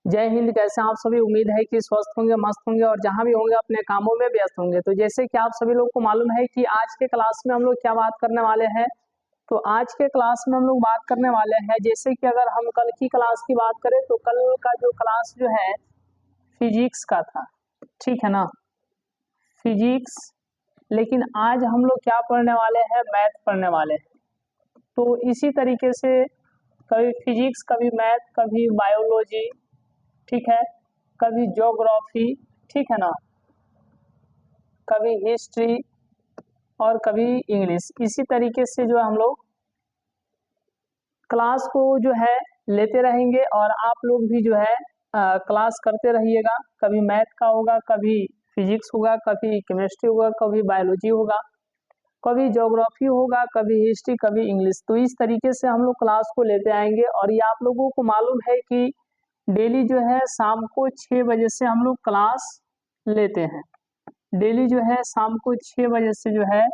जय हिंद। कैसे आप सभी? उम्मीद है कि स्वस्थ होंगे, मस्त होंगे और जहां भी होंगे अपने कामों में व्यस्त होंगे। तो जैसे कि आप सभी लोग को मालूम है कि आज के क्लास में हम लोग क्या बात करने वाले हैं। तो आज के क्लास में हम लोग बात करने वाले हैं, जैसे कि अगर हम कल की क्लास की बात करें तो कल का जो क्लास जो है फिजिक्स का था, ठीक है ना, फिजिक्स। लेकिन आज हम लोग क्या पढ़ने वाले हैं? मैथ पढ़ने वाले हैं। तो इसी तरीके से कभी फिजिक्स, कभी मैथ, कभी बायोलॉजी, ठीक है, कभी ज्योग्राफी, ठीक है ना, कभी हिस्ट्री और कभी इंग्लिश। इसी तरीके से जो हम लोग क्लास को जो है लेते रहेंगे और आप लोग भी जो है क्लास करते रहिएगा। कभी मैथ का होगा, कभी फिजिक्स होगा, कभी केमिस्ट्री होगा, कभी बायोलॉजी होगा, कभी ज्योग्राफी होगा, कभी हिस्ट्री, कभी इंग्लिश। तो इस तरीके से हम लोग क्लास को लेते आएंगे। और ये आप लोगों को मालूम है कि डेली जो है शाम को 6 बजे से हम लोग क्लास लेते हैं। डेली जो है शाम को 6 बजे से जो है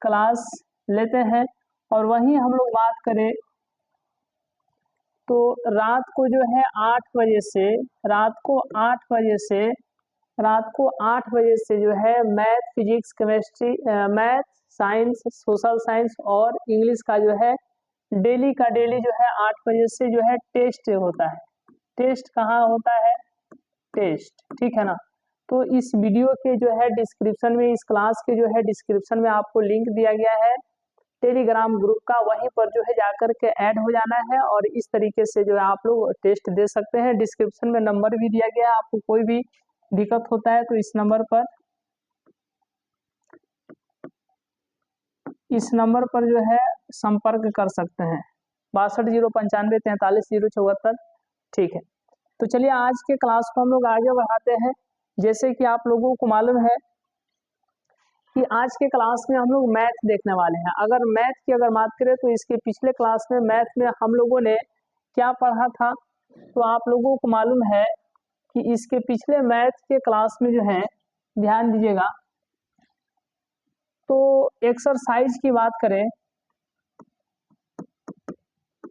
क्लास लेते हैं। और वहीं हम लोग बात करें तो रात को जो है 8 बजे से, रात को 8 बजे से जो है math, physics, chemistry, math, science, social science और इंग्लिश का जो है डेली का डेली जो है 8 बजे से जो है टेस्ट होता है। टेस्ट कहाँ होता है? टेस्ट, ठीक है ना। तो इस वीडियो के जो है डिस्क्रिप्शन में, इस क्लास के जो है डिस्क्रिप्शन में आपको लिंक दिया गया है टेलीग्राम ग्रुप का। वहीं पर जो है जाकर के ऐड हो जाना है और इस तरीके से जो है आप लोग टेस्ट दे सकते हैं। डिस्क्रिप्शन में नंबर भी दिया गया है, आपको कोई भी दिक्कत होता है तो इस नंबर पर जो है संपर्क कर सकते हैं। 6209534374, ठीक है। तो चलिए आज के क्लास को हम लोग आगे बढ़ाते हैं। जैसे कि आप लोगों को मालूम है कि आज के क्लास में हम लोग मैथ देखने वाले हैं। अगर मैथ की बात करें तो इसके पिछले क्लास में मैथ में हम लोगों ने क्या पढ़ा था, तो आप लोगों को मालूम है कि इसके पिछले मैथ के क्लास में जो है, ध्यान दीजिएगा, तो एक्सरसाइज की बात करें,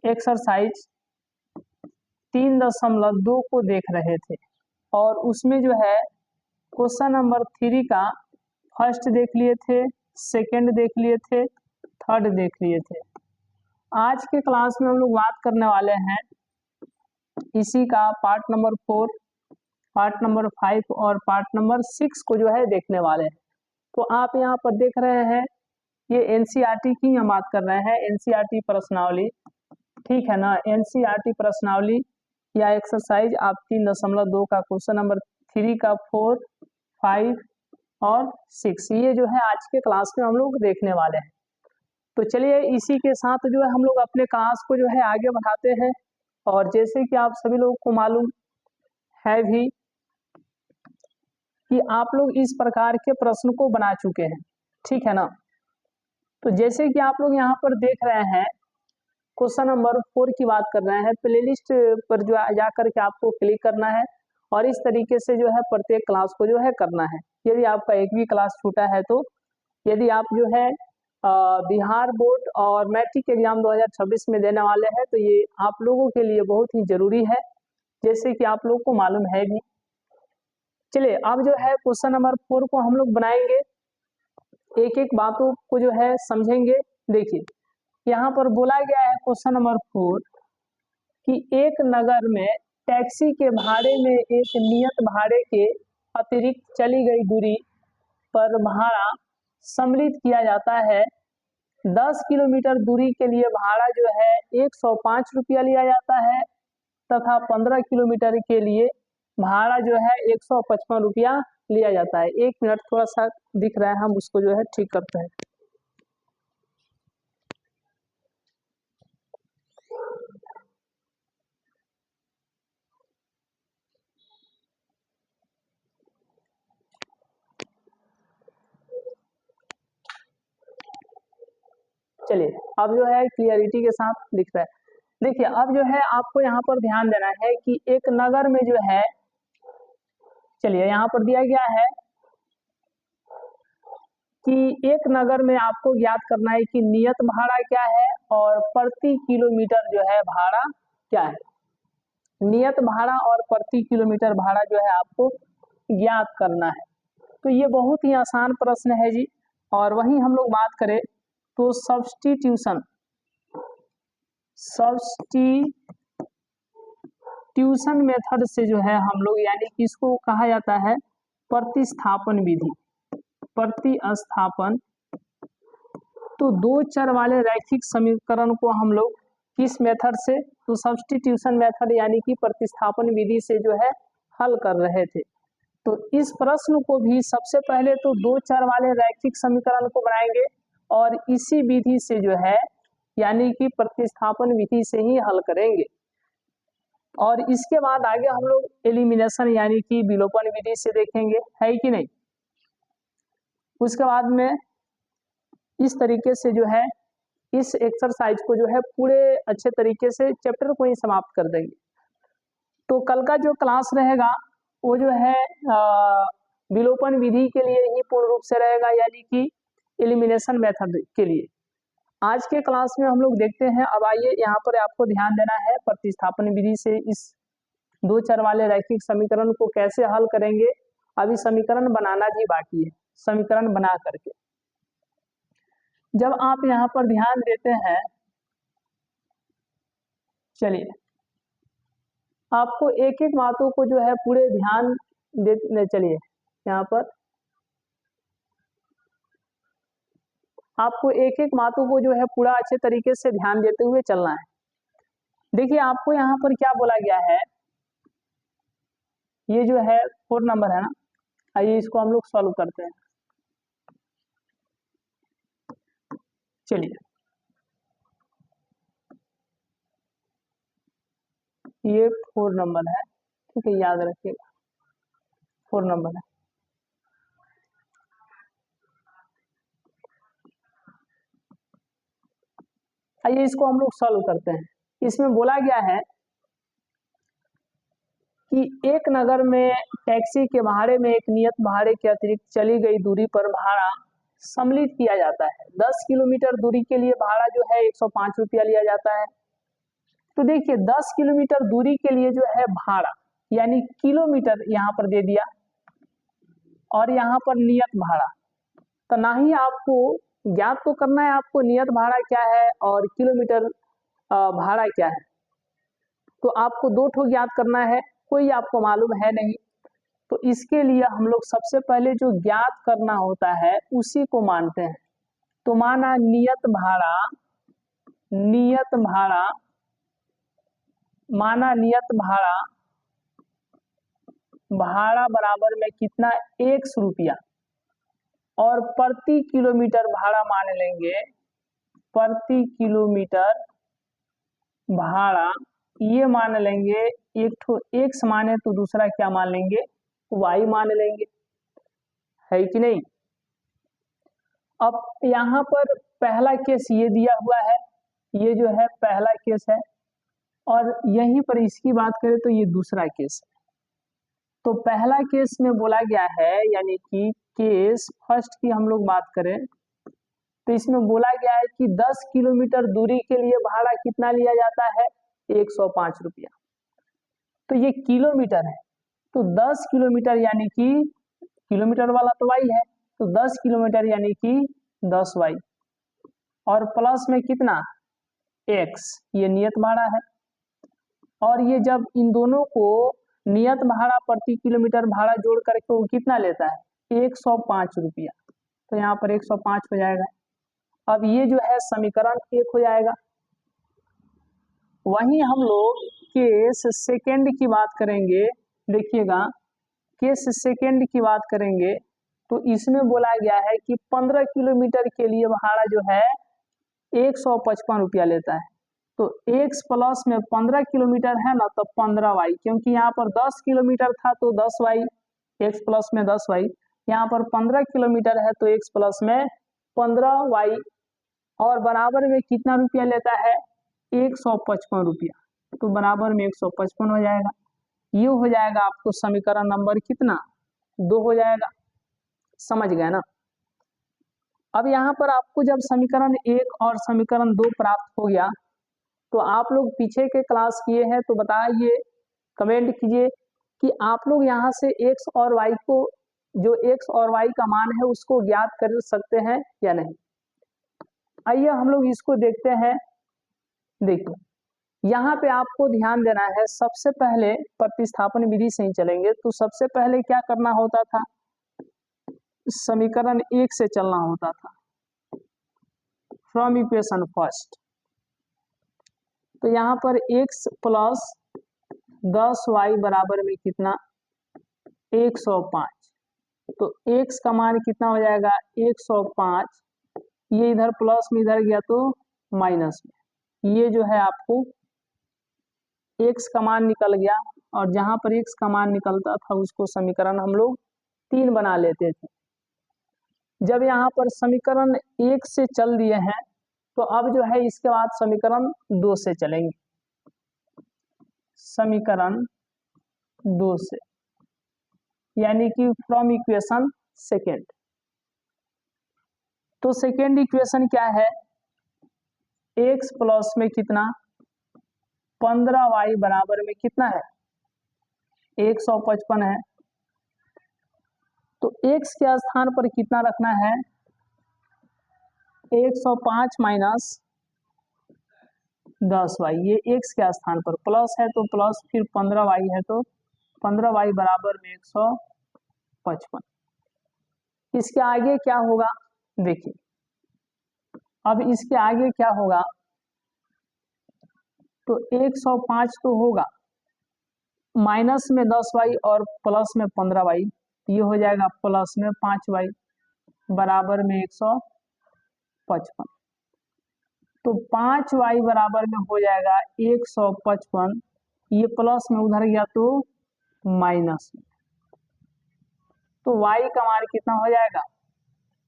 एक्सरसाइज 3.2 को देख रहे थे और उसमें जो है क्वेश्चन नंबर 3 का फर्स्ट देख लिए थे, सेकंड देख लिए थे, थर्ड देख लिए थे। आज के क्लास में हम लोग बात करने वाले हैं इसी का पार्ट नंबर 4, पार्ट नंबर 5 और पार्ट नंबर 6 को जो है देखने वाले हैं। तो आप यहाँ पर देख रहे हैं ये एनसीईआरटी की हम बात कर रहे हैं, एनसीईआरटी प्रश्नावली, ठीक है ना। एनसीईआरटी प्रश्नावली या एक्सरसाइज आप 3.2 का क्वेश्चन नंबर 3 का 4, 5 और 6 ये जो है आज के क्लास में हम लोग देखने वाले हैं। तो चलिए इसी के साथ जो है हम लोग अपने क्लास को जो है आगे बढ़ाते हैं। और जैसे कि आप सभी लोगों को मालूम है भी कि आप लोग इस प्रकार के प्रश्न को बना चुके हैं, ठीक है ना। तो जैसे कि आप लोग यहाँ पर देख रहे हैं क्वेश्चन नंबर 4 की बात कर रहे हैं। प्लेलिस्ट पर जो जाकर के आपको क्लिक करना है और इस तरीके से जो है प्रत्येक क्लास को जो है करना है। यदि आपका एक भी क्लास छूटा है तो, यदि आप जो है बिहार बोर्ड और मैट्रिक एग्जाम 2026 में देने वाले हैं तो ये आप लोगों के लिए बहुत ही जरूरी है, जैसे कि आप लोग को मालूम है भी। चलिए अब जो है क्वेश्चन नंबर 4 को हम लोग बनाएंगे, एक एक बातों को जो है समझेंगे। देखिए यहाँ पर बोला गया है क्वेश्चन नंबर 4 कि एक नगर में टैक्सी के भाड़े में एक नियत भाड़े के अतिरिक्त चली गई दूरी पर भाड़ा सम्मिलित किया जाता है। 10 किलोमीटर दूरी के लिए भाड़ा जो है 105 रुपया लिया जाता है तथा 15 किलोमीटर के लिए भाड़ा जो है 155 रुपया लिया जाता है। एक मिनट, थोड़ा सा दिख रहा है, हम उसको जो है ठीक करते हैं। चलिए अब जो है क्लियरिटी के साथ दिख रहा है। देखिए अब जो है आपको यहाँ पर ध्यान देना है कि एक नगर में जो है, चलिए यहाँ पर दिया गया है कि एक नगर में आपको ज्ञात करना है कि नियत भाड़ा क्या है और प्रति किलोमीटर जो है भाड़ा क्या है। नियत भाड़ा और प्रति किलोमीटर भाड़ा जो है आपको ज्ञात करना है। तो ये बहुत ही आसान प्रश्न है जी। और वहीं हम लोग बात करें तो सब्स्टिट्यूशन मेथड से जो है हम लोग, यानी कि इसको कहा जाता है प्रतिस्थापन विधि, प्रतिस्थापन। तो दो चर वाले रैखिक समीकरण को हम लोग किस मेथड से, तो सब्स्टिट्यूशन मेथड यानी कि प्रतिस्थापन विधि से जो है हल कर रहे थे। तो इस प्रश्न को भी सबसे पहले तो दो चर वाले रैखिक समीकरण को बनाएंगे और इसी विधि से जो है यानी कि प्रतिस्थापन विधि से ही हल करेंगे। और इसके बाद आगे हम लोग एलिमिनेशन यानी कि विलोपन विधि से देखेंगे, है कि नहीं। उसके बाद में इस तरीके से जो है इस एक्सरसाइज को जो है पूरे अच्छे तरीके से चैप्टर को ही समाप्त कर देंगे। तो कल का जो क्लास रहेगा वो जो है विलोपन विधि के लिए ही पूर्ण रूप से रहेगा, यानी कि एलिमिनेशन मेथड के लिए। आज के क्लास में हम लोग देखते हैं। अब आइए यहाँ पर आपको ध्यान देना है प्रतिस्थापन विधि से इस दो चर वाले रैखिक समीकरण को कैसे हल करेंगे। अभी समीकरण बनाना भी बाकी है। समीकरण बना करके जब आप यहाँ पर ध्यान देते हैं, चलिए आपको एक एक बातों को जो है पूरे ध्यान दे, चलिए यहाँ पर आपको एक एक बातों को जो है पूरा अच्छे तरीके से ध्यान देते हुए चलना है। देखिए आपको यहाँ पर क्या बोला गया है, ये जो है 4 नंबर है ना। आइए इसको हम लोग सॉल्व करते हैं। चलिए ये 4 नंबर है, ठीक है, याद रखिएगा 4 नंबर है। आइए इसको हम लोग सॉल्व करते हैं। इसमें बोला गया है कि एक नगर में टैक्सी के भाड़े में एक नियत भाड़े के अतिरिक्त चली गई दूरी पर भाड़ा सम्मिलित किया जाता है। 10 किलोमीटर दूरी के लिए भाड़ा जो है 105 रुपया लिया जाता है। तो देखिए 10 किलोमीटर दूरी के लिए जो है भाड़ा यानी किलोमीटर यहाँ पर दे दिया और यहाँ पर नियत भाड़ा। तो ना ही आपको ज्ञात तो करना है आपको नियत भाड़ा क्या है और किलोमीटर भाड़ा क्या है। तो आपको दो ठो ज्ञात करना है, कोई आपको मालूम है नहीं। तो इसके लिए हम लोग सबसे पहले जो ज्ञात करना होता है उसी को मानते हैं। तो माना नियत भाड़ा, माना नियत भाड़ा, भाड़ा बराबर में कितना 100 रुपया और प्रति किलोमीटर भाड़ा मान लेंगे, प्रति किलोमीटर भाड़ा ये मान लेंगे। एक ठो एक्स माने तो दूसरा क्या मान लेंगे, वाई मान लेंगे, है कि नहीं। अब यहाँ पर पहला केस ये दिया हुआ है, ये जो है पहला केस है और यहीं पर इसकी बात करें तो ये दूसरा केस है। तो पहला केस में बोला गया है यानी कि केस फर्स्ट की हम लोग बात करें तो इसमें बोला गया है कि 10 किलोमीटर दूरी के लिए भाड़ा कितना लिया जाता है, 105 रुपया। तो ये किलोमीटर है, तो 10 किलोमीटर यानी कि किलोमीटर वाला तो वाई है, तो 10 किलोमीटर यानी कि 10 वाई और प्लस में कितना एक्स, ये नियत भाड़ा है। और ये जब इन दोनों को नियत भाड़ा प्रति किलोमीटर भाड़ा जोड़ करके वो कितना लेता है, 105 रुपया। तो यहाँ पर 105 हो जाएगा। अब ये जो है समीकरण 1 हो जाएगा। वहीं हम लोग केस सेकंड की बात करेंगे, देखिएगा केस सेकंड की बात करेंगे तो इसमें बोला गया है कि 15 किलोमीटर के लिए भाड़ा जो है 155 रुपया लेता है। तो x प्लस में 15 किलोमीटर है ना, तो 15 वाई, क्योंकि यहाँ पर 10 किलोमीटर था तो 10 वाई, x प्लस में 10 वाई, यहाँ पर 15 किलोमीटर है तो x प्लस में 15 वाई और बराबर में कितना रुपया लेता है, 155 रुपया। तो बराबर में 155 हो जाएगा। ये हो जाएगा आपको समीकरण नंबर कितना, 2 हो जाएगा। समझ गए ना। अब यहाँ पर आपको जब समीकरण 1 और समीकरण 2 प्राप्त हो गया तो आप लोग पीछे के क्लास किए हैं तो बताइए कमेंट कीजिए कि आप लोग यहाँ से x और y को, जो x और y का मान है उसको ज्ञात कर सकते हैं या नहीं। आइए हम लोग इसको देखते हैं। देखिए यहाँ पे आपको ध्यान देना है, सबसे पहले प्रतिस्थापन विधि से ही चलेंगे। तो सबसे पहले क्या करना होता था, समीकरण 1 से चलना होता था, फ्रॉम इक्वेशन फर्स्ट। तो यहाँ पर x प्लस 10y बराबर में कितना, 105। तो x का मान कितना हो जाएगा, 105। ये इधर प्लस में इधर गया तो माइनस में, ये जो है आपको x का मान निकल गया। और जहां पर x का मान निकलता था उसको समीकरण हम लोग 3 बना लेते थे। जब यहाँ पर समीकरण 1 से चल दिए हैं तो अब जो है इसके बाद समीकरण 2 से चलेंगे। समीकरण 2 से यानी कि फ्रॉम इक्वेशन सेकेंड। तो सेकेंड इक्वेशन क्या है, x प्लस में कितना 15y बराबर में कितना है 155 है। तो x के स्थान पर कितना रखना है, 105 माइनस 10y। ये x के स्थान पर प्लस है तो प्लस, फिर 15y है तो 15y बराबर में 155। इसके आगे क्या होगा, देखिए अब इसके आगे क्या होगा, तो 105 तो होगा, माइनस में 10y और प्लस में 15y, ये हो जाएगा प्लस में 5y बराबर में 155। तो 5y बराबर में हो जाएगा 155। ये प्लस में उधर गया तो माइनस में, तो y का मान कितना हो जाएगा,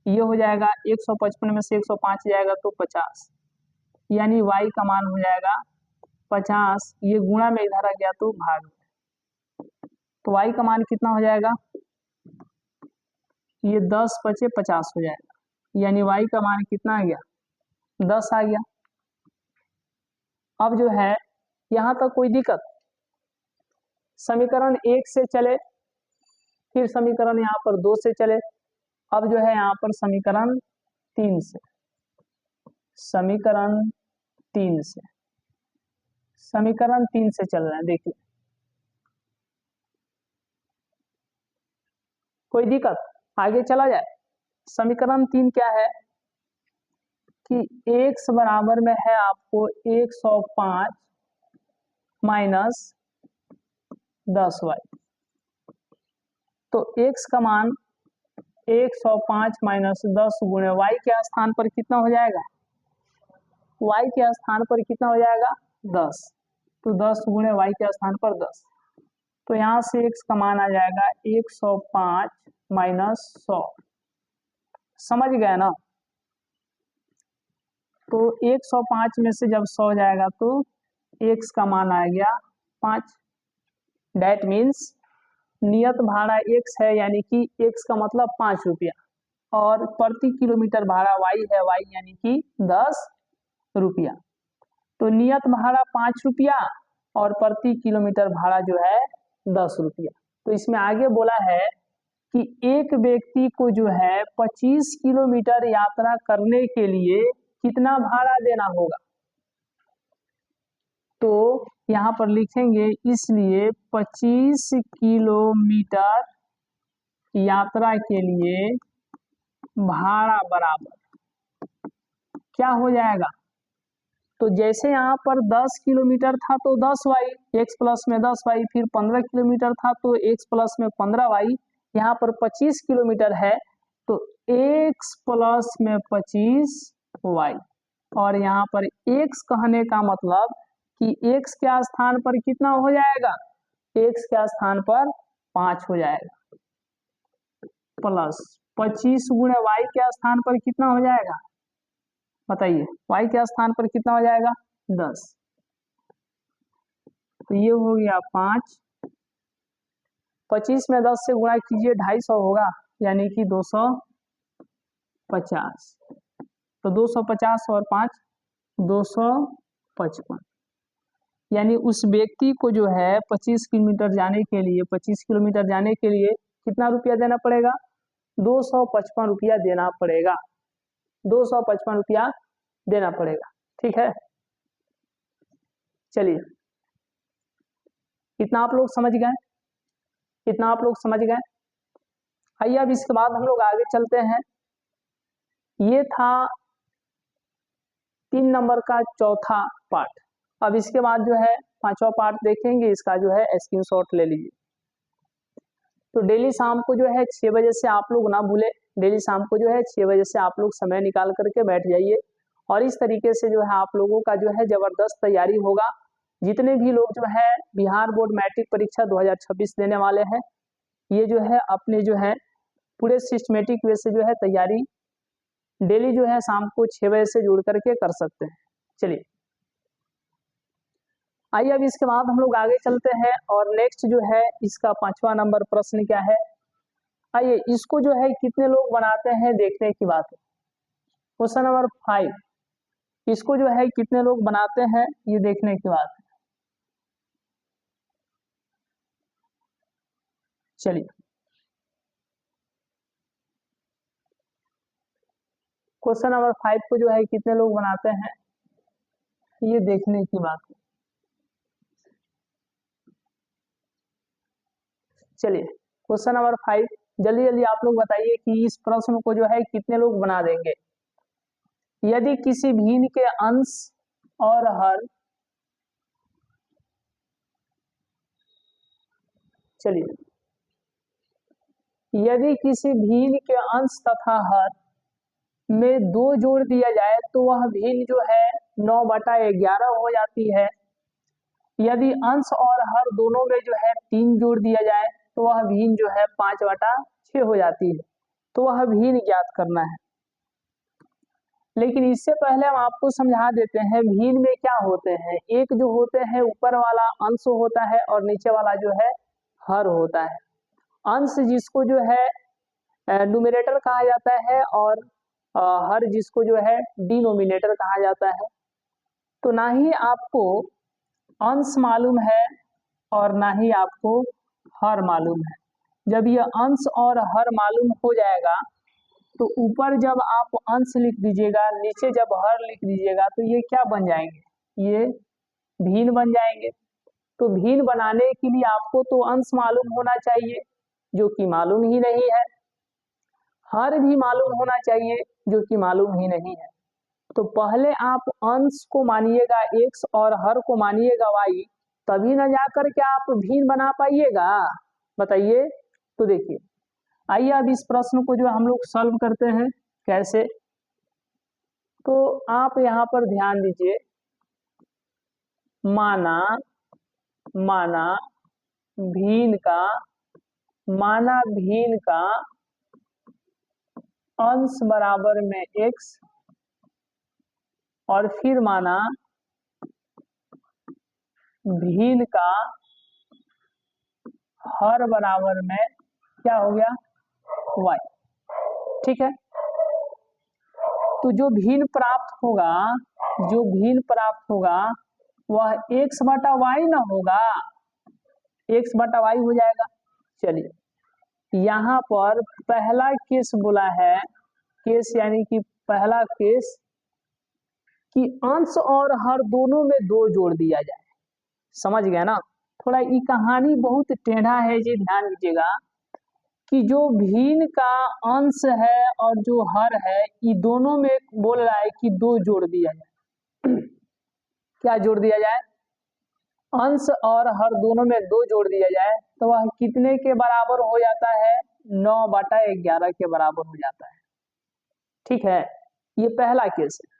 ये हो जाएगा 155 में से 105 जाएगा तो 50, यानी y का मान हो जाएगा 50। ये गुणा में इधर आ गया तो भाग में, तो y का मान कितना हो जाएगा, ये 10 बचे 50 हो जाएगा, यानी y का मान कितना आ गया, 10 आ गया। अब जो है यहाँ तक कोई दिक्कत, समीकरण 1 से चले, फिर समीकरण यहाँ पर 2 से चले, अब जो है यहाँ पर समीकरण 3 से, समीकरण 3 से, समीकरण 3 से चल रहे हैं। देखिए कोई दिक्कत, आगे चला जाए। समीकरण 3 क्या है कि x बराबर में है आपको 105 माइनस 10y। तो x का मान 105 माइनस 10 गुणे y के स्थान पर कितना हो जाएगा, y के स्थान पर कितना हो जाएगा 10। तो 10 गुणे y के स्थान पर 10, तो यहाँ से x का मान आ जाएगा 105 माइनस 100। समझ गए ना। तो 105 में से जब 100 जाएगा तो x का मान आ गया 5। डेट मीन्स नियत भाड़ा x है, यानी कि x का मतलब 5 रुपया, और प्रति किलोमीटर भाड़ा y है, y यानी कि 10 रुपया। तो नियत भाड़ा 5 रुपया और प्रति किलोमीटर भाड़ा जो है 10 रुपया। तो इसमें आगे बोला है कि एक व्यक्ति को जो है 25 किलोमीटर यात्रा करने के लिए कितना भाड़ा देना होगा। तो यहाँ पर लिखेंगे, इसलिए 25 किलोमीटर यात्रा के लिए भाड़ा बराबर क्या हो जाएगा। तो जैसे यहाँ पर 10 किलोमीटर था तो 10y, x प्लस में 10y, फिर 15 किलोमीटर था तो x प्लस में 15y, यहाँ पर 25 किलोमीटर है तो x प्लस में 25y। और यहाँ पर x कहने का मतलब कि x के स्थान पर कितना हो जाएगा, x के स्थान पर 5 हो जाएगा, प्लस 25 गुणे y के स्थान पर कितना हो जाएगा, बताइए y के स्थान पर कितना हो जाएगा 10। तो ये हो गया 5, 25 में 10 से गुणा कीजिए 250 होगा, यानी कि 250। तो 250 और 5 255। यानी उस व्यक्ति को जो है 25 किलोमीटर जाने के लिए 25 किलोमीटर जाने के लिए कितना रुपया देना पड़ेगा? 255 रुपया देना पड़ेगा, 255 रुपया देना पड़ेगा। ठीक है, चलिए इतना आप लोग समझ गए, इतना आप लोग समझ गए। आइए अब इसके बाद हम लोग आगे चलते हैं। ये था 3 नंबर का चौथा पार्ट। अब इसके बाद जो है 5वां पार्ट देखेंगे, इसका जो है स्क्रीनशॉट ले लीजिए। तो डेली शाम को जो है 6 बजे से आप लोग ना भूले, डेली शाम को जो है 6 बजे से आप लोग समय निकाल करके बैठ जाइए और इस तरीके से जो है आप लोगों का जो है जबरदस्त तैयारी होगा। जितने भी लोग जो है बिहार बोर्ड मैट्रिक परीक्षा 2026 देने वाले हैं, ये जो है अपने जो है पूरे सिस्टमेटिक वे से जो है तैयारी डेली जो है शाम को 6 बजे से जुड़ करके कर सकते हैं। चलिए आइए अब इसके बाद हम लोग आगे चलते हैं और नेक्स्ट जो है इसका 5वां नंबर प्रश्न क्या है। आइए इसको जो है कितने लोग बनाते हैं देखने की बात है। क्वेश्चन नंबर 5, इसको जो है कितने लोग बनाते हैं ये देखने की बात है। चलिए क्वेश्चन नंबर 5 को जो है कितने लोग बनाते हैं ये देखने की बात है। चलिए क्वेश्चन नंबर 5 जल्दी जल्दी आप लोग बताइए कि इस प्रश्न को जो है कितने लोग बना देंगे। यदि किसी भिन्न के अंश और हर, चलिए यदि किसी भिन्न के अंश तथा हर में 2 जोड़ दिया जाए तो वह भिन्न जो है 9/11 हो जाती है। यदि अंश और हर दोनों में जो है 3 जोड़ दिया जाए तो वह भिन्न जो है 5/6 हो जाती है। तो वह भिन्न ज्ञात करना है। लेकिन इससे पहले हम आपको समझा देते हैं भिन्न में क्या होते हैं। एक जो होते हैं ऊपर वाला अंश होता है और नीचे वाला जो है हर होता है। अंश जिसको जो है न्यूमरेटर कहा जाता है और हर जिसको जो है डिनोमिनेटर कहा जाता है। तो ना ही आपको अंश मालूम है और ना ही आपको हर मालूम है। जब यह अंश और हर मालूम हो जाएगा तो ऊपर जब आप अंश लिख दीजिएगा, नीचे जब हर लिख दीजिएगा तो ये क्या बन जाएंगे, ये भिन्न बन जाएंगे। तो भिन्न बनाने के लिए आपको तो अंश मालूम होना चाहिए जो कि मालूम ही नहीं है, हर भी मालूम होना चाहिए जो कि मालूम ही नहीं है। तो पहले आप अंश को मानिएगा x और हर को मानिएगा y, तभी ना जाकर के आप भिन्न बना पाइएगा। बताइए। तो देखिए आइए अब इस प्रश्न को जो हम लोग सॉल्व करते हैं कैसे। तो आप यहाँ पर ध्यान दीजिए, माना भिन्न का अंश बराबर में x और फिर माना भिन्न का हर बराबर में क्या हो गया, y। ठीक है, तो जो भिन्न प्राप्त होगा वह x/y ना होगा, x/y हो जाएगा। चलिए यहाँ पर पहला केस बोला है, केस यानी कि पहला केस कि अंश और हर दोनों में 2 जोड़ दिया जाए। समझ गए ना। थोड़ा ये कहानी बहुत टेढ़ा है जी, ध्यान दीजिएगा कि जो भिन्न का अंश है और जो हर है ये दोनों में बोल रहा है कि 2 जोड़ दिया जाए। क्या जोड़ दिया जाए, अंश और हर दोनों में 2 जोड़ दिया जाए तो वह कितने के बराबर हो जाता है, 9/11 के बराबर हो जाता है। ठीक है, ये पहला केस है।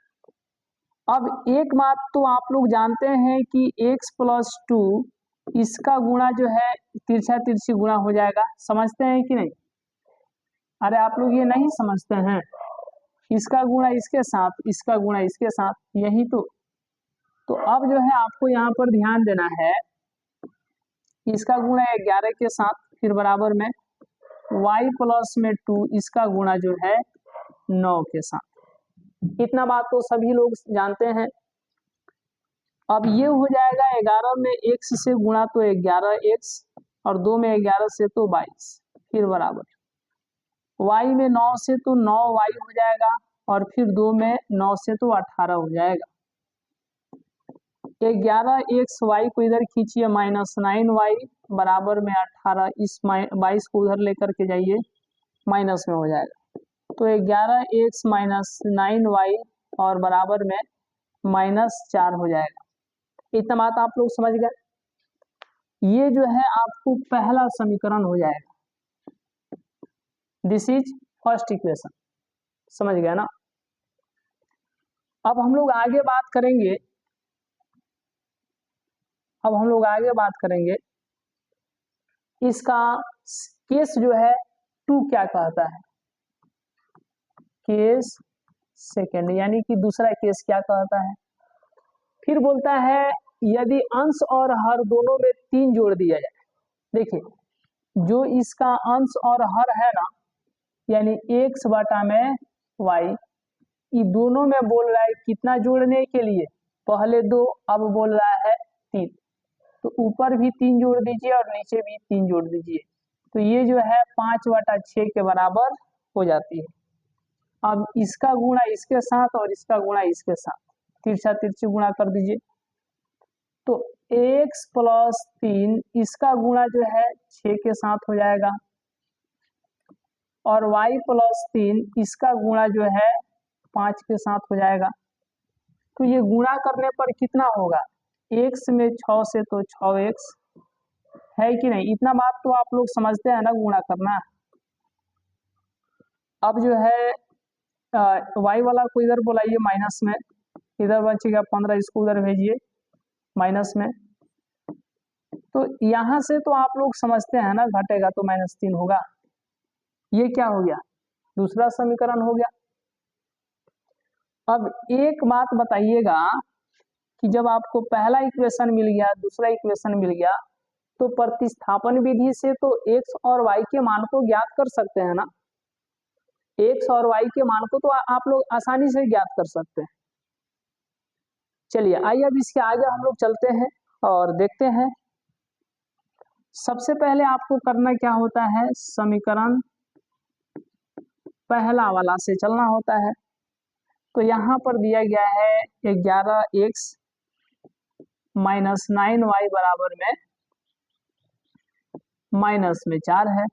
अब एक बात तो आप लोग जानते हैं कि x + 2 इसका गुणा जो है तिरछा तिरछी गुणा हो जाएगा। समझते हैं कि नहीं? अरे आप लोग ये नहीं समझते हैं, इसका गुणा इसके साथ, इसका गुणा इसके साथ, यही तो अब जो है आपको यहाँ पर ध्यान देना है, इसका गुणा 11 के साथ, फिर बराबर में y + 2 इसका गुणा जो है 9 के साथ। इतना बात तो सभी लोग जानते हैं। अब ये हो जाएगा 11 में x से गुणा तो 11x और 2 में 11 से तो 22, फिर बराबर y में 9 से तो 9y हो जाएगा और फिर 2 में 9 से तो 18 हो जाएगा। 11xy को इधर खींचिए -9y बराबर में 18, इस 22 को उधर लेकर के जाइए माइनस में हो जाएगा। तो 11x - 9y और बराबर में -4 हो जाएगा। इतना बात आप लोग समझ गए। ये जो है आपको पहला समीकरण हो जाएगा। दिस इज फर्स्ट इक्वेशन, समझ गए ना। अब हम लोग आगे बात करेंगे, इसका केस जो है 2 क्या कहता है, केस सेकेंड, यानी कि दूसरा केस क्या कहता है। फिर बोलता है यदि अंश और हर दोनों में 3 जोड़ दिया जाए। देखिए जो इसका अंश और हर है ना, यानी x बटा में y, ये दोनों में बोल रहा है कितना जोड़ने के लिए, पहले 2 अब बोल रहा है 3, तो ऊपर भी 3 जोड़ दीजिए और नीचे भी 3 जोड़ दीजिए, तो ये जो है 5/6 के बराबर हो जाती है। अब इसका गुणा इसके साथ और इसका गुणा इसके साथ, तिरछा तिरछी गुणा कर दीजिए, तो x + 3 इसका गुणा जो है 6 के साथ हो जाएगा और y + 3 इसका गुणा जो है 5 के साथ हो जाएगा। तो ये गुणा करने पर कितना होगा, x में 6 से तो 6x है कि नहीं। इतना बात तो आप लोग समझते हैं ना, गुणा करना। अब जो है y वाला को इधर बुलाइए माइनस में, इधर बचेगा 15, इसको उधर भेजिए माइनस में। तो यहां से तो आप लोग समझते हैं ना, घटेगा तो -3 होगा। ये क्या हो गया, दूसरा समीकरण हो गया। अब एक बात बताइएगा कि जब आपको पहला इक्वेशन मिल गया, दूसरा इक्वेशन मिल गया, तो प्रतिस्थापन विधि से तो x और y के मान को ज्ञात कर सकते हैं ना। x और y के मान को तो आप लोग आसानी से ज्ञात कर सकते हैं। चलिए आइए अब इसके आगे हम लोग चलते हैं और देखते हैं। सबसे पहले आपको करना क्या होता है, समीकरण पहला वाला से चलना होता है। तो यहाँ पर दिया गया है 11x - 9y बराबर में -4 है।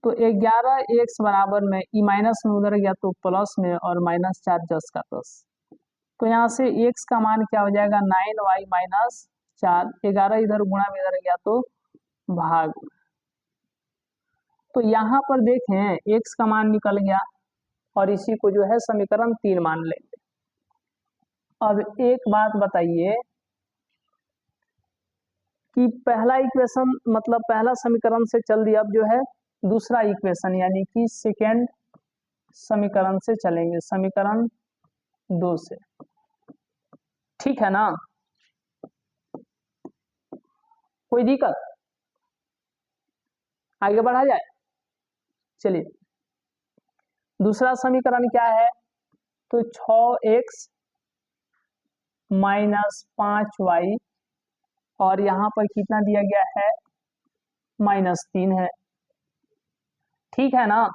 तो 11x बराबर में ई माइनस में उधर गया तो प्लस में और -4 10 का 10, तो यहाँ से x का मान क्या हो जाएगा 9y - 4, 11 इधर गुणा में इधर गया तो भाग। तो यहाँ पर देखें x का मान निकल गया और इसी को जो है समीकरण 3 मान लेंगे। अब एक बात बताइए कि पहला इक्वेशन मतलब पहला समीकरण से चल दिया, अब जो है दूसरा इक्वेशन यानी कि सेकेंड समीकरण से चलेंगे, समीकरण 2 से, ठीक है ना। कोई दिक्कत, आगे बढ़ा जाए। चलिए दूसरा समीकरण क्या है, तो 6x - 5y और यहाँ पर कितना दिया गया है -3 है, ठीक है ना।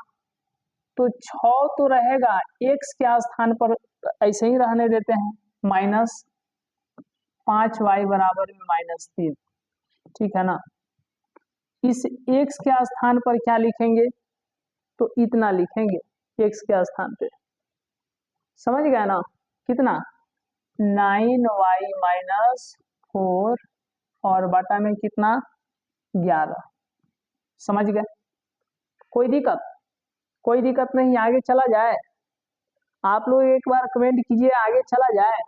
तो 6 तो रहेगा, x के स्थान पर ऐसे ही रहने देते हैं, -5y बराबर में -3, ठीक है ना। इस x के स्थान पर क्या लिखेंगे, तो इतना लिखेंगे x के स्थान पे, समझ गए ना। कितना 9y - 4 और बटा में कितना 11, समझ गए। कोई दिक्कत नहीं, आगे चला जाए। आप लोग एक बार कमेंट कीजिए आगे चला जाए।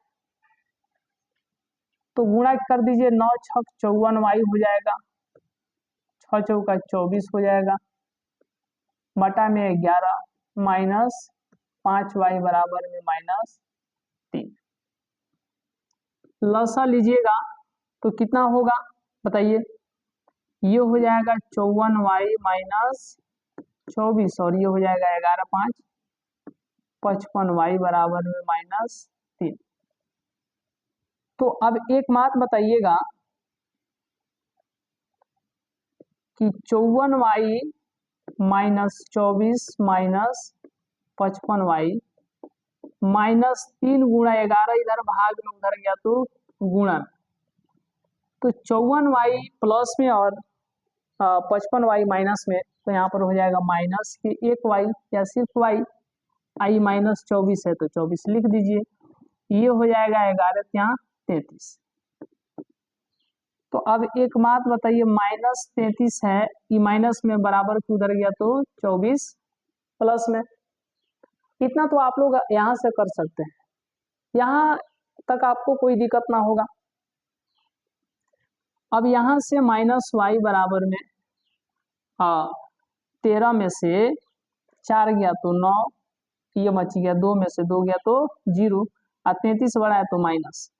तो गुणा कर दीजिए, 9 छक 54y हो जाएगा, 6 चौका 24 हो जाएगा, बटा में 11 -5y बराबर में -3। लसा लीजिएगा तो कितना होगा बताइए, ये हो जाएगा 54y - 24 और ये हो जाएगा 11 5 55y बराबर में -3। तो अब एक बात बताइएगा कि 54y minus 24 minus 55y minus 3 गुणा 11, इधर भाग में उधर गया तो गुणन, तो 54y प्लस में और 55y माइनस में, तो यहाँ पर हो जाएगा माइनस कि 1y या सिर्फ y, i माइनस 24 है तो 24 लिख दीजिए, ये हो जाएगा 11 यहाँ 33। तो अब एक बात बताइए, माइनस 33 है, ये माइनस में बराबर के उधर गया तो 24 प्लस में, इतना तो आप लोग यहाँ से कर सकते हैं, यहाँ तक आपको कोई दिक्कत ना होगा। अब यहाँ से माइनस वाई बराबर में 13 में से 4 गया तो 9, ये बच गया, 2 में से 2 गया तो 0, और 33 बड़ा है तो माइनस।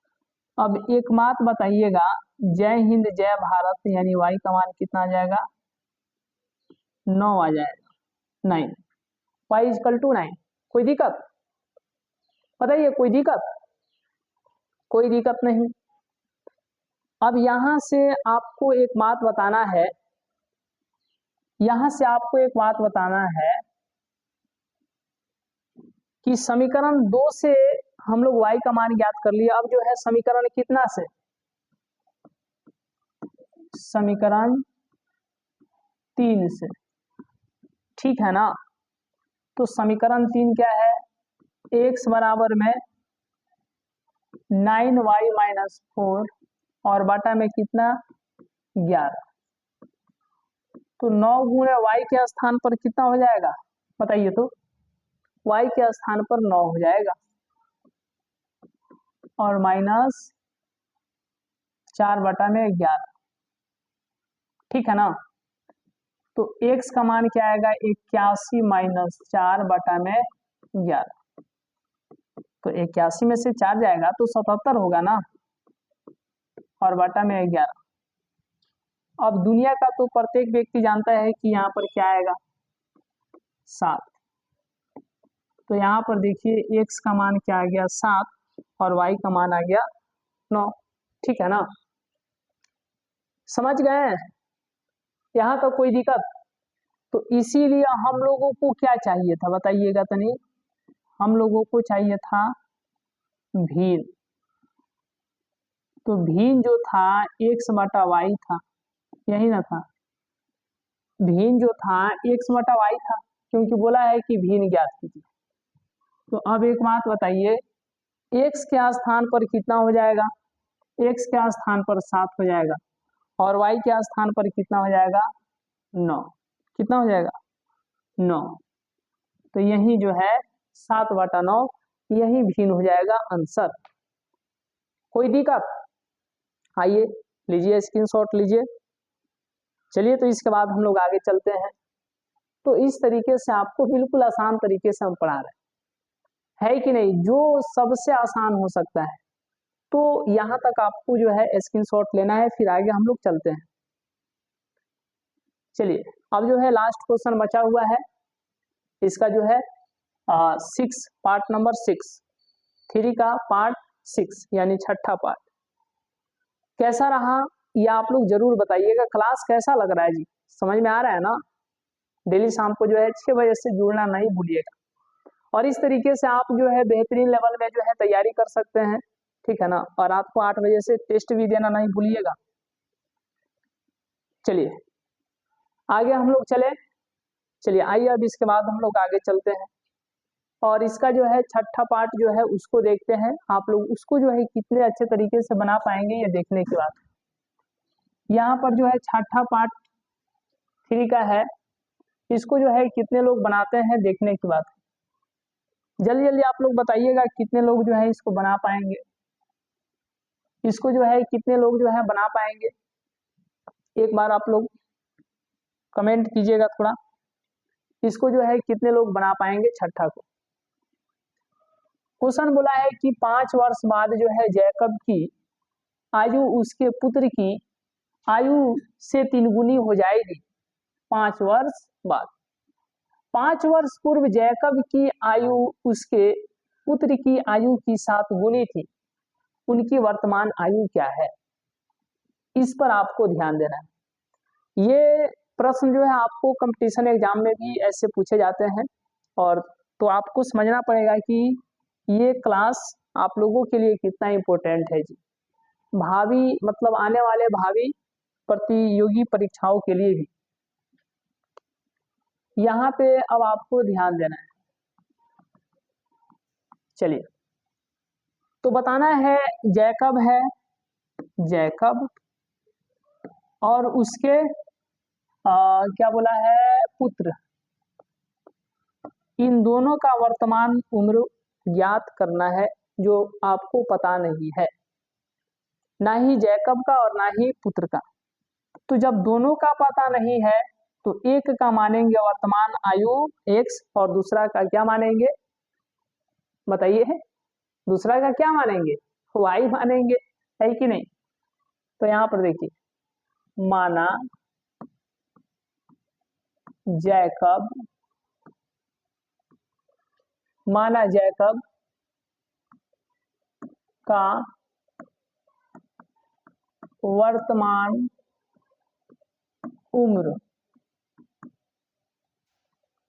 अब एक बात बताइएगा, जय हिंद जय भारत यानी वाई का मान कितना आ जाएगा, 9 आ जाएगा, 9, वाई इक्वल टू 9। कोई दिक्कत बताइए, कोई दिक्कत? कोई दिक्कत नहीं। अब यहां से आपको एक बात बताना है, यहां से आपको एक बात बताना है कि समीकरण 2 से हम लोग y का मान ज्ञात कर लिया। अब जो है समीकरण कितना से, समीकरण 3 से, ठीक है ना। तो समीकरण 3 क्या है, x बराबर में 9y माइनस 4 और बटा में कितना 11, तो 9 गुणे y के स्थान पर कितना हो जाएगा बताइए, तो y के स्थान पर 9 हो जाएगा और माइनस 4 बटा में 11, ठीक है ना। तो x का मान क्या आएगा, 81 माइनस 4 बटा में 11, तो 81 में से 4 जाएगा तो 77 होगा ना, और बटा में 11। अब दुनिया का तो प्रत्येक व्यक्ति जानता है कि यहाँ पर क्या आएगा 7, तो यहाँ पर देखिए x का मान क्या आ गया 7 और y का मान आ गया 9, ठीक है ना। समझ गए यहाँ तो कोई दिक्कत? तो इसीलिए हम लोगों को क्या चाहिए था बताइएगा तनी, हम लोगों को चाहिए था भीन, तो भीन जो था x बटा y था, यही ना था, भीन जो था x बटा y था, क्योंकि बोला है कि भीन ज्ञात कीजिए। तो अब एक बात बताइए, x के स्थान पर कितना हो जाएगा, x के स्थान पर 7 हो जाएगा और y के स्थान पर कितना हो जाएगा 9, कितना हो जाएगा 9, तो यही जो है 7 बटा 9, यही भीन हो जाएगा आंसर। कोई दिक्कत? आइए लीजिए स्क्रीनशॉट लीजिए। चलिए तो इसके बाद हम लोग आगे चलते हैं। तो इस तरीके से आपको बिल्कुल आसान तरीके से हम पढ़ा रहे हैं, है कि नहीं, जो सबसे आसान हो सकता है। तो यहाँ तक आपको जो है स्क्रीनशॉट लेना है, फिर आगे हम लोग चलते हैं। चलिए अब जो है लास्ट क्वेश्चन बचा हुआ है, इसका जो है 6 पार्ट नंबर 6, 3 का पार्ट 6 यानी छठा पार्ट। कैसा रहा ये आप लोग जरूर बताइएगा। क्लास कैसा लग रहा है जी, समझ में आ रहा है ना? डेली शाम को जो है 6 बजे से जुड़ना नहीं भूलिएगा, और इस तरीके से आप जो है बेहतरीन लेवल में जो है तैयारी कर सकते हैं, ठीक है ना। और रात को 8 बजे से टेस्ट भी देना नहीं भूलिएगा। चलिए आगे हम लोग चले, चलिए आइए अब इसके बाद हम लोग आगे चलते हैं, और इसका जो है छठा पार्ट जो है उसको देखते हैं। आप लोग उसको जो है कितने अच्छे तरीके से बना पाएंगे ये देखने की बात। यहाँ पर जो है छठा पार्ट 3 का है, इसको जो है कितने लोग बनाते हैं देखने की बात। जल्दी जल्दी आप लोग बताइएगा कितने लोग जो है इसको बना पाएंगे, इसको जो है कितने लोग जो है बना पाएंगे, एक बार आप लोग कमेंट कीजिएगा थोड़ा, इसको जो है कितने लोग बना पाएंगे छठा को। क्वेश्चन बोला है कि 5 वर्ष बाद जो है जैकब की आयु उसके पुत्र की आयु से 3 गुनी हो जाएगी 5 वर्ष बाद। 5 वर्ष पूर्व जैकब की आयु उसके पुत्र की आयु की 7 गुनी थी। उनकी वर्तमान आयु क्या है, इस पर आपको ध्यान देना है। ये प्रश्न जो है आपको कंपटीशन एग्जाम में भी ऐसे पूछे जाते हैं, और तो आपको समझना पड़ेगा कि ये क्लास आप लोगों के लिए कितना इम्पोर्टेंट है जी, भावी मतलब आने वाले भावी प्रतियोगी परीक्षाओं के लिए भी। यहाँ पे अब आपको ध्यान देना है। चलिए, तो बताना है जैकब है, जैकब और उसके क्या बोला है, पुत्र, इन दोनों का वर्तमान उम्र ज्ञात करना है, जो आपको पता नहीं है, ना ही जैकब का और ना ही पुत्र का। तो जब दोनों का पता नहीं है तो एक का मानेंगे वर्तमान आयु x और दूसरा का क्या मानेंगे, बताइए, दूसरा का क्या मानेंगे, y मानेंगे, है कि नहीं। तो यहाँ पर देखिए, माना जैकब, माना जैकब का वर्तमान उम्र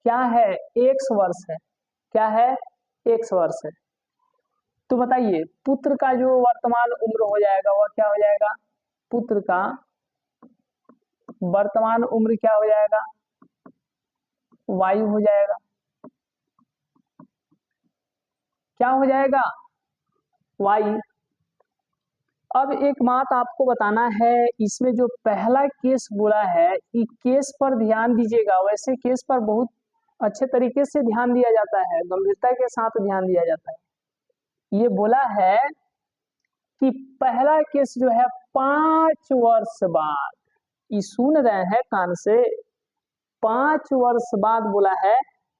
क्या है, x वर्ष है, क्या है, x वर्ष है। तो बताइए पुत्र का जो वर्तमान उम्र हो जाएगा वह क्या हो जाएगा, पुत्र का वर्तमान उम्र क्या हो जाएगा, वायु हो जाएगा, क्या हो जाएगा, वाई। अब एक बात आपको बताना है, इसमें जो पहला केस बोला है, इस केस पर ध्यान दीजिएगा। वैसे केस पर बहुत अच्छे तरीके से ध्यान दिया जाता है, गंभीरता के साथ ध्यान दिया जाता है। ये बोला है कि पहला केस जो है 5 वर्ष बाद, ये सुन रहे हैं कान से, 5 वर्ष बाद बोला है,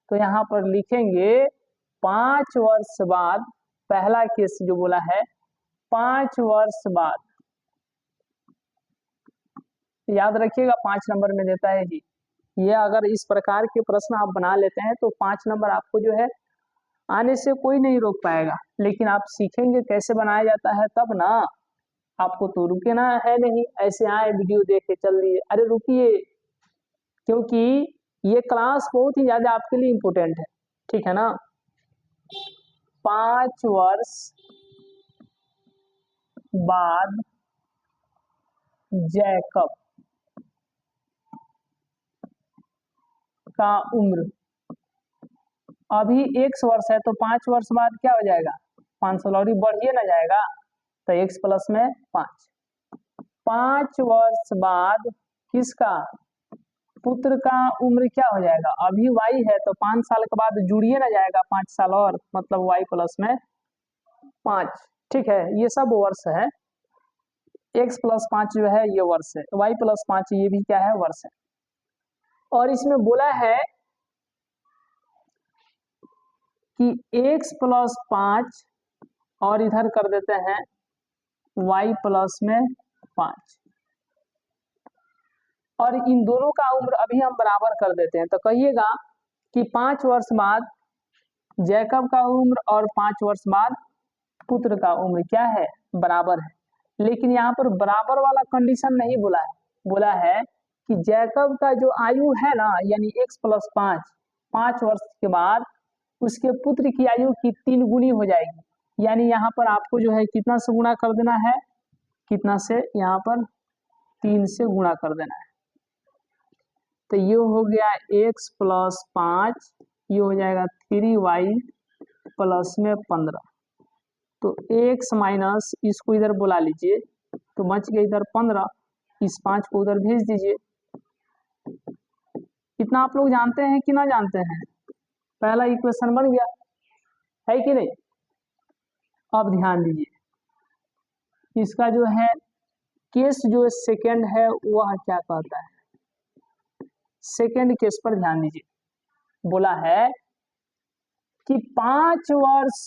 तो यहाँ पर लिखेंगे 5 वर्ष बाद, पहला केस जो बोला है 5 वर्ष बाद, याद रखिएगा 5 नंबर में देता है जी। ये अगर इस प्रकार के प्रश्न आप बना लेते हैं तो 5 नंबर आपको जो है आने से कोई नहीं रोक पाएगा। लेकिन आप सीखेंगे कैसे बनाया जाता है तब ना, आपको तो रुकना है नहीं, ऐसे आए वीडियो देख के चल दिए, अरे रुकिए, क्योंकि ये क्लास बहुत ही ज्यादा आपके लिए इम्पोर्टेंट है, ठीक है ना। 5 वर्ष बाद जैकब का उम्र, अभी 1 वर्ष है तो 5 वर्ष बाद क्या हो जाएगा, 500 लौरी बढ़िए ना जाएगा, तो x प्लस में 5, 5 वर्ष बाद किसका, पुत्र का उम्र क्या हो जाएगा, अभी y है तो 5 साल के बाद जुड़िए ना जाएगा 5 साल और, मतलब y प्लस में 5, ठीक है। ये सब वर्ष है, x प्लस 5 जो है ये वर्ष है, y प्लस 5 ये भी क्या है, वर्ष है। और इसमें बोला है कि x प्लस 5 और इधर कर देते हैं y प्लस में 5, और इन दोनों का उम्र अभी हम बराबर कर देते हैं। तो कहिएगा कि 5 वर्ष बाद जैकब का उम्र और 5 वर्ष बाद पुत्र का उम्र क्या है, बराबर है। लेकिन यहाँ पर बराबर वाला कंडीशन नहीं बोला है, बोला है कि जैकब का जो आयु है ना, यानी x प्लस 5, 5 वर्ष के बाद उसके पुत्र की आयु की 3 गुनी हो जाएगी। यानी यहाँ पर आपको जो है कितना से गुणा कर देना है, कितना से, यहाँ पर 3 से गुणा कर देना है। तो ये हो गया x प्लस 5, ये हो जाएगा 3y प्लस में 15। तो x माइनस इसको इधर बुला लीजिए, तो बच गया इधर 15, इस 5 को उधर भेज दीजिए। इतना आप लोग जानते हैं कि ना जानते हैं, पहला इक्वेशन बन गया है कि नहीं। अब ध्यान दीजिए, इसका जो है केस जो सेकंड है वह क्या कहता है, सेकंड केस पर ध्यान दीजिए। बोला है कि 5 वर्ष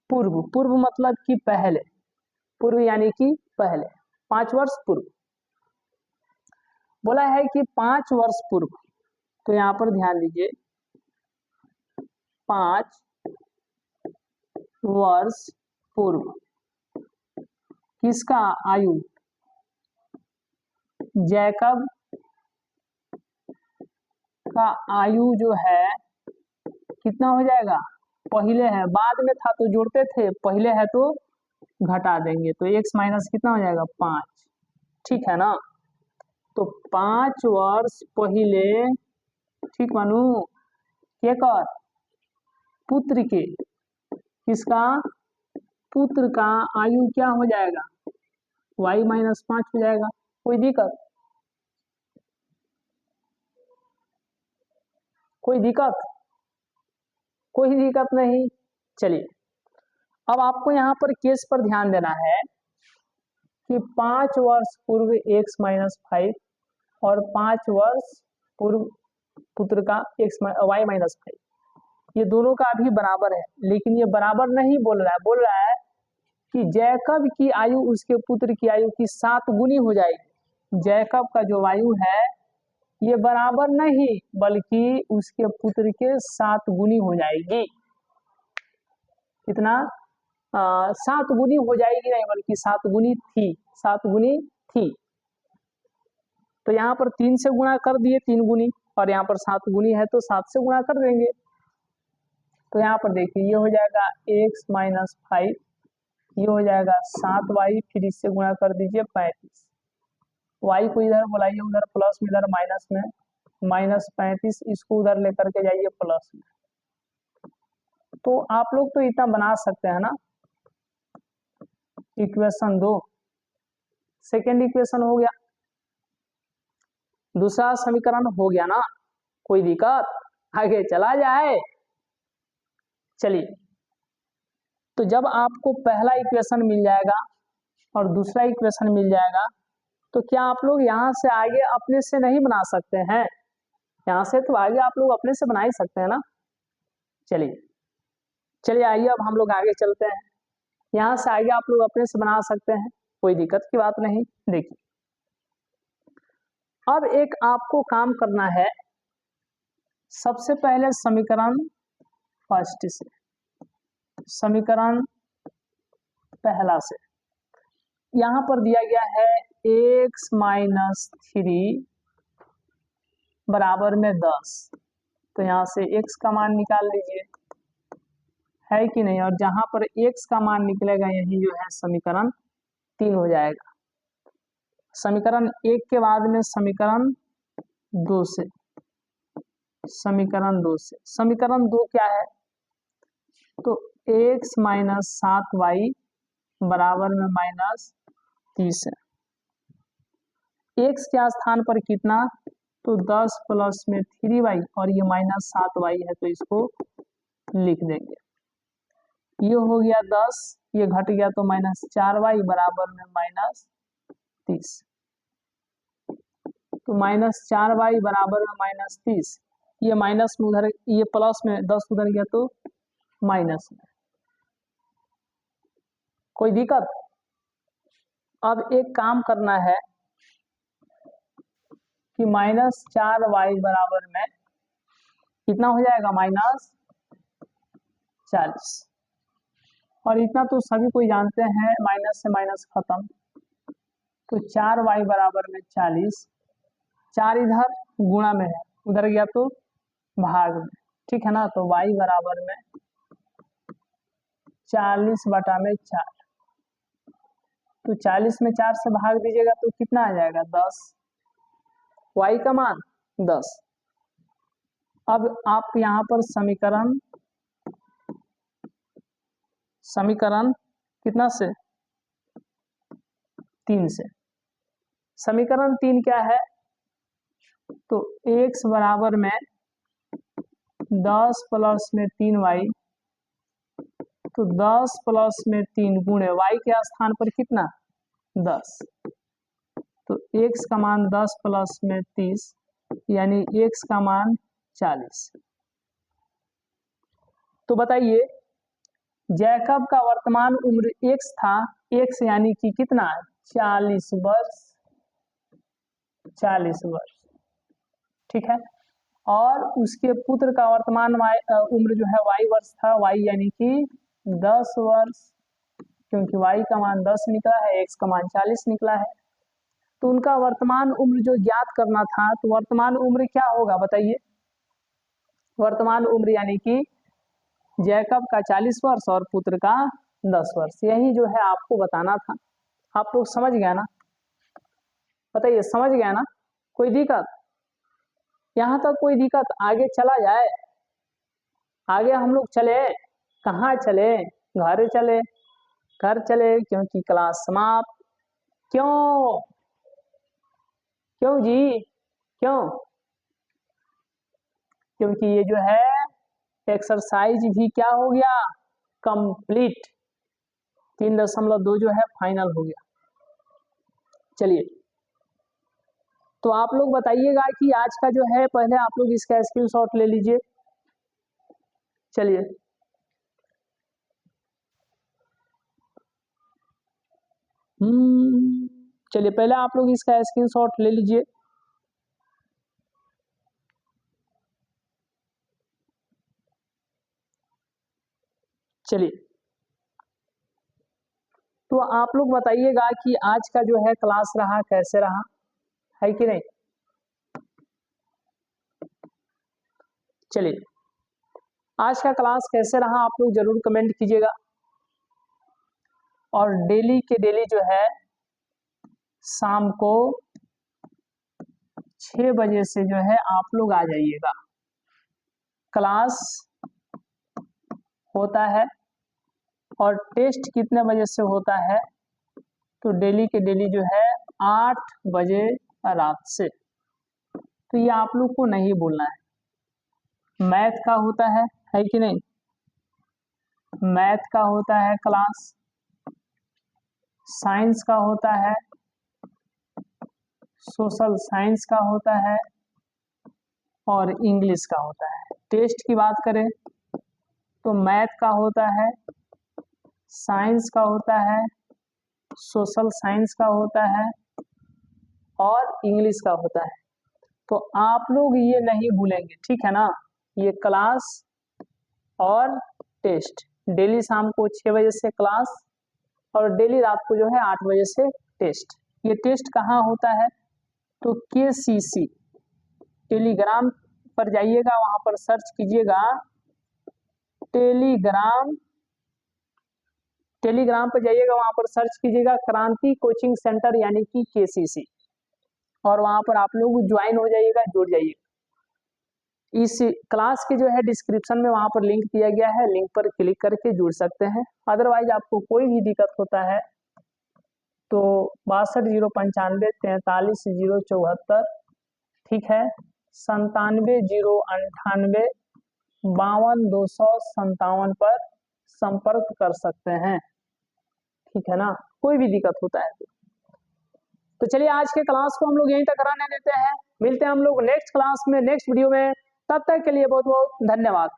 पूर्व, पूर्व मतलब कि पहले, पूर्व यानी कि पहले, 5 वर्ष पूर्व, बोला है कि 5 वर्ष पूर्व। तो यहां पर ध्यान दीजिए, 5 वर्ष पूर्व किसका आयु, जैकब का आयु जो है कितना हो जाएगा, पहले है बाद में था तो जोड़ते थे, पहले है तो घटा देंगे, तो x माइनस कितना हो जाएगा 5, ठीक है ना। तो 5 वर्ष पहले, ठीक मानू, क्या कर पुत्र के, किसका, पुत्र का आयु क्या हो जाएगा, y माइनस 5 हो जाएगा। कोई दिक्कत, कोई दिक्कत, कोई दिक्कत नहीं। चलिए अब आपको यहाँ पर केस पर ध्यान देना है कि 5 वर्ष पूर्व x माइनस 5 और 5 वर्ष पूर्व पुत्र का y माइनस 5, ये दोनों का भी बराबर है, लेकिन ये बराबर नहीं बोल रहा है, बोल रहा है कि जैकब की आयु उसके पुत्र की आयु की 7 गुनी हो जाएगी। जैकब का जो आयु है ये बराबर नहीं बल्कि उसके पुत्र के 7 गुनी हो जाएगी। कितना, 7 गुनी हो जाएगी, नहीं बल्कि 7 गुनी थी, 7 गुनी थी। तो यहाँ पर 3 से गुणा कर दिए 3 गुनी, और यहाँ पर 7 गुनी है तो 7 से गुणा कर देंगे। तो यहाँ पर देखिए ये हो जाएगा x माइनस 5, ये हो जाएगा 7y, फिर इससे गुणा कर दीजिए 35, y को इधर बुलाइए उधर प्लस में, इधर माइनस में, माइनस 35, इसको उधर लेकर के जाइए प्लस में। तो आप लोग तो इतना बना सकते हैं ना, इक्वेशन 2, सेकेंड इक्वेशन हो गया, दूसरा समीकरण हो गया ना, कोई दिक्कत, आगे चला जाए। चलिए तो जब आपको पहला इक्वेशन मिल जाएगा और दूसरा इक्वेशन मिल जाएगा तो क्या आप लोग यहाँ से आगे अपने से नहीं बना सकते हैं, यहाँ से तो आगे आप लोग अपने से बना ही सकते हैं ना। चलिए चलिए आइए अब हम लोग आगे चलते हैं, यहाँ से आगे आप लोग अपने से बना सकते हैं, कोई दिक्कत की बात नहीं। देखिए अब एक आपको काम करना है, सबसे पहले समीकरण फर्स्ट से, समीकरण पहला से, यहाँ पर दिया गया है x माइनस 3 बराबर में 10, तो यहाँ से x का मान निकाल लीजिए, है कि नहीं, और जहां पर x का मान निकलेगा यही जो है समीकरण 3 हो जाएगा। समीकरण 1 के बाद में समीकरण 2 से, समीकरण 2 से, समीकरण 2 क्या है, तो x माइनस 7y बराबर में माइनस 30 है, x के स्थान पर कितना, तो 10 प्लस में 3y और ये माइनस 7y है तो इसको लिख देंगे, ये हो गया 10, ये घट गया तो माइनस 4y बराबर में माइनस 30, तो माइनस 4y बराबर में माइनस 30, ये माइनस में उधर, ये प्लस में 10 उधर गया तो माइनस में, कोई दिक्कत। अब एक काम करना है कि माइनस 4y बराबर में कितना हो जाएगा, माइनस 40, और इतना तो सभी कोई जानते हैं, माइनस से माइनस खत्म, तो 4y बराबर में 40, 4 इधर गुणा में है उधर गया तो भाग में, ठीक है ना, तो y बराबर में 40 बटा में 4, तो 40 में 4 से भाग दीजिएगा तो कितना आ जाएगा 10, y का मान 10। अब आप यहाँ पर समीकरण, समीकरण कितना से, 3 से, समीकरण 3 क्या है, तो x बराबर में 10 प्लस में 3y, तो 10 प्लस में 3 गुणे y के स्थान पर कितना 10, तो x का मान 10 प्लस में 30 यानी x का मान 40। तो बताइए जैकब का वर्तमान उम्र x था, x यानी कि कितना 40 वर्ष, 40 वर्ष, ठीक है, और उसके पुत्र का वर्तमान उम्र जो है y वर्ष था, y यानी कि 10 वर्ष, क्योंकि y का मान 10 निकला है, x का मान 40 निकला है। तो उनका वर्तमान उम्र जो ज्ञात करना था, तो वर्तमान उम्र क्या होगा बताइए। वर्तमान उम्र यानी कि जैकब का 40 वर्ष और पुत्र का 10 वर्ष, यही जो है आपको बताना था। आप लोग समझ गया ना, बताइए समझ गया ना, कोई दिक्कत यहाँ तक? कोई दिक्कत? आगे चला जाए, आगे हम लोग चले, कहाँ चले? घर चले, घर चले, क्योंकि क्लास समाप्त। क्यों क्यों जी क्यों? क्योंकि ये जो है एक्सरसाइज भी क्या हो गया, कंप्लीट। 3.2 जो है फाइनल हो गया। चलिए, तो आप लोग बताइएगा कि आज का जो है, पहले आप लोग इसका स्क्रीनशॉट ले लीजिए। चलिए, चलिए पहले आप लोग इसका स्क्रीनशॉट ले लीजिए। चलिए, तो आप लोग बताइएगा कि आज का जो है क्लास रहा, कैसे रहा, है कि नहीं। चलिए, आज का क्लास कैसे रहा आप लोग जरूर कमेंट कीजिएगा। और डेली के डेली जो है शाम को 6 बजे से जो है आप लोग आ जाइएगा। क्लास होता है और टेस्ट कितने बजे से होता है, तो डेली के डेली जो है 8 बजे रात से। तो ये आप लोग को नहीं बोलना है। मैथ का होता है कि नहीं, मैथ का होता है क्लास, साइंस का होता है, सोशल साइंस का होता है और इंग्लिश का होता है। टेस्ट की बात करें तो मैथ का होता है, साइंस का होता है, सोशल साइंस का होता है और इंग्लिश का होता है। तो आप लोग ये नहीं भूलेंगे, ठीक है ना। ये क्लास और टेस्ट, डेली शाम को 6 बजे से क्लास और डेली रात को जो है 8 बजे से टेस्ट। ये टेस्ट कहाँ होता है, तो KCC टेलीग्राम पर जाइएगा, वहां पर सर्च कीजिएगा टेलीग्राम पर जाइएगा, वहां पर सर्च कीजिएगा क्रांति कोचिंग सेंटर यानी कि KCC, और वहां पर आप लोग ज्वाइन हो जाइएगा, जुड़ जाइए। इस क्लास के जो है डिस्क्रिप्शन में वहां पर लिंक दिया गया है, लिंक पर क्लिक करके जुड़ सकते हैं। अदरवाइज आपको कोई भी दिक्कत होता है तो 6209533074, ठीक है, 97 098 52 257 पर संपर्क कर सकते हैं, ठीक है ना, कोई भी दिक्कत होता है तो चलिए आज के क्लास को हम लोग यहीं तक रहने देते हैं। मिलते हैं हम लोग नेक्स्ट क्लास में, नेक्स्ट वीडियो में। तब तक के लिए बहुत बहुत धन्यवाद।